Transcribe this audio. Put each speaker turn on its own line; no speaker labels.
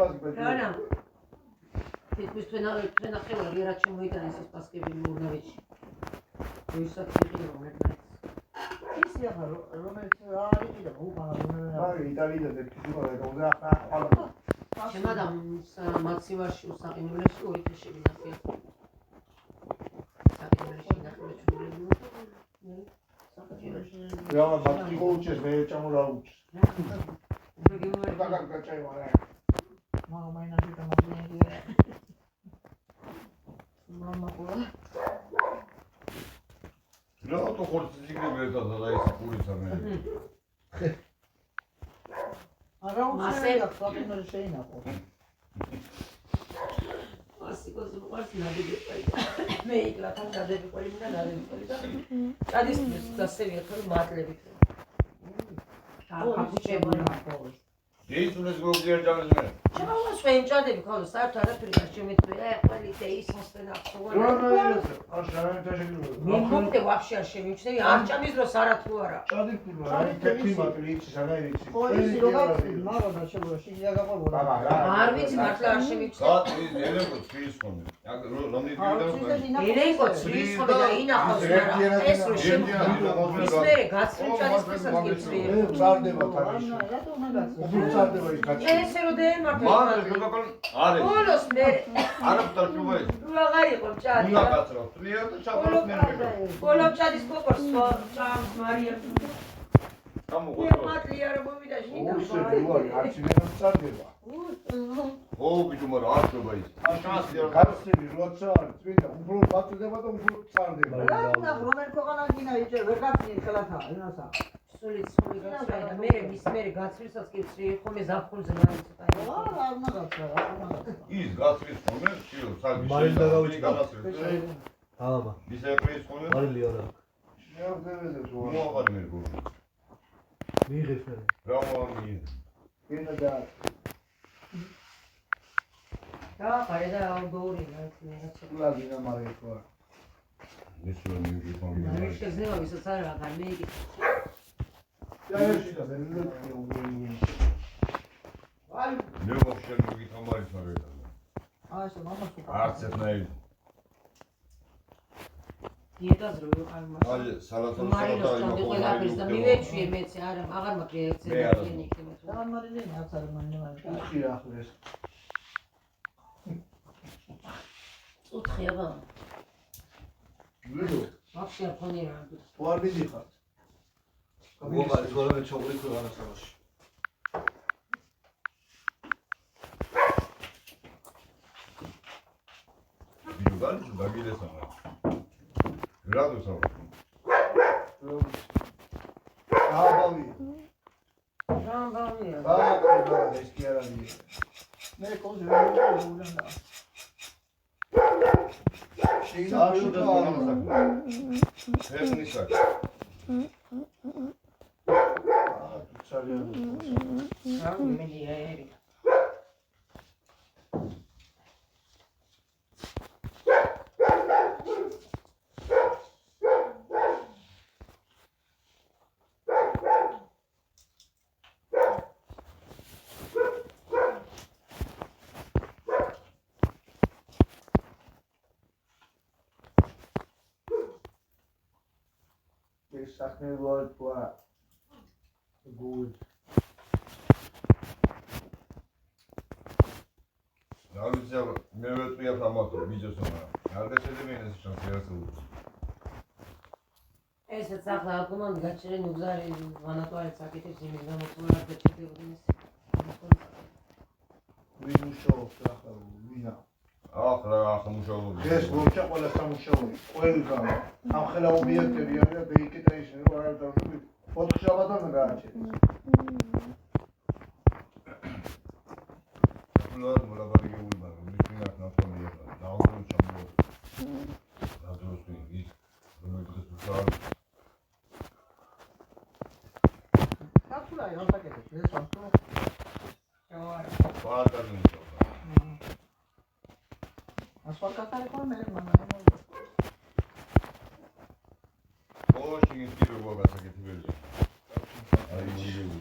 არა. თითქმის თქვენ ახლა რა შემოიტანეს ეს პასკები მურნავეთში. ვისაც იყიდება მეტად.
ის ახლა რომელიც არის კიდე უყარა.
აი იტალიიდან ექცია და ახლა
შემადამ მაქსიმალში უსაყინებლებში 2 თვე შევინახე. საყინებლებში ნახე ჩვენი.
რა მაგ კოუჩეს მე ჩამოლაუჩ.
ბაგა
გაჭაივა.
მამა ინაში დამაგინია. მამა ყოლა.
რა თქო ხორცი გიგებდა და ის პურისა მე.
არა უნდა საფინური შეინახო.
ასიკოს უყარს ნადირები. მე იკლათან ნადირები ყოლი და ნადირები ყოლი და ადის დასევია თორე მატლებით.
აკუჩებონა.
ის უნდა გოგიერ ჯამზე.
ჩავა სვენჭადები ხოლმე საერთოდ არაფერი არ შემეწია ყველი და ის მოსწენა ხოლმე. მე მოგდე ვაფშე არ შემიჩნევი არ ჭამის დროს არა თუ არა.
ჭადიფტიბა აი თეთრი მატლიცი სანაირიცი.
ხო ის როგორ მაგა შეგვიძლია შიგია გაყოლო.
არ ვიცი მართლა არ შემიჩნევი.
და ის ელენკო ცრის ხოლმე. რომელი
დივიდა ელენკო ცრის ხოლმე და ინახავს რა. ეს რო შემოგვიდა. ის მე გაცრიჭალის პრესას გიწვია.
წარდება თავში.
რატო უნდა გაცრიჭა?
უბრალოდ ის გაჩი.
ესე რო დემარტო.
მან შეგაკონ არის.
ბოლოს მე
არაფერ შუბაი.
ვაღარ იყო ჭადი.
უნდა გაცრო. თლია და ჩაბაროს მე მეკ.
ბოლო ჭადის კოკორს ჭამს მარია.
გამოყო.
მატლი არ მოვიდა შინა.
უსე უარი არც ვერა წარდება.
ო ბიჭო მაგრამ არ შუბაი. შანსი არ
გაცილი როცა არის წვიდა უბრალოდ ბაწდება და უბრალოდ წარდება.
რა უნდა რომელ ქვეყანას გინა იჭე ვერ გაცნი ხელათა ინასა.
სულიც სული გაცრა და მე მის მე გაცრილსაც კი ვცრი ხომე ზაფხულზე მაინც წაი.
არა უნდა გაცრა, უნდა გაცრა.
ის გაცრის ხოლმე შიო საგი.
მარილ და გავიჭდა.
გაცრის.
აბა.
ის ეპრის ხოლმე.
მარილი არა.
შეავდებედებს უარი.
მოაღარ მე გო.
მიიღებს მე.
რა მომი.
ენა და
და ყარე და გოური გაიცნე რა.
ლაგინა მარიკო.
ის რომ მიიღი ხოლმე.
მე შეგზნება ვისაც არ აღარ მეიკი.
დაიში და ბერლინი.
აი მე ვაფშე მიიღი თამარი თარედა.
აი ეს მამა სულ.
არც ერთნაირი.
დიეტას რო ვიყავ მას.
აი სალათა
მარილოს ჩამდი ყველაფერს და მივეჩვიე მეც არა აღარ მაქვს რეაქცია იქნება.
და მარილენი აქვს არ მანევარი.
უხი ახლა ეს.
უთხი აბა.
ვიდო
ვაფშე არ ხონი რა.
ვარ მიდიხარ.
მოგალი თორემ ჩოყლი ქვეყანას ამაში.
ბიჭო გალის დაგილესა. რა დოსა?
გააბავი.
გამბავია.
აა ეს კი არ არის.
მე კოზე ვერ მოვიდა.
საერთოდ და თექნიკა.
რა მენია ერი.
ეს საქმე ვარ თუ არა. გულ.
რა ვიცი მე ვეწვია თამათო ბიჭოსონა. არ შეძებიან ეს შანსი არსებობს.
ესეც ახლა აკომანდ გაჩერენ უგზარი ვანატوارიც აკეთებს იმის გამოსულა არ გაჩერდებოდნენ ეს.
ვინ მუშაობს ახლა ვინა?
ახლა მუშაობდი.
ეს მოჭა ყველა სამუშაოები. ყველგან. ამ ხელა ობიექტები არის და ბეიკეტა ისე რომ არ დავშვი. ფოტოშოპადან გააჩერე.
ფულად მოლაბარი გეულმა რომ მისინათ ნახონი ახლა. დაუბრუნ ჩამოვა. რადოსი ის რომელიც უცხოა.
საფულა იოსაკეთებს ეს სამწო.
ჯავარ.
ბატონი.
ასვარ კატარი ხოლმე მამა.
ოში ისკირო გასაკეთებელი. აი მიგებული.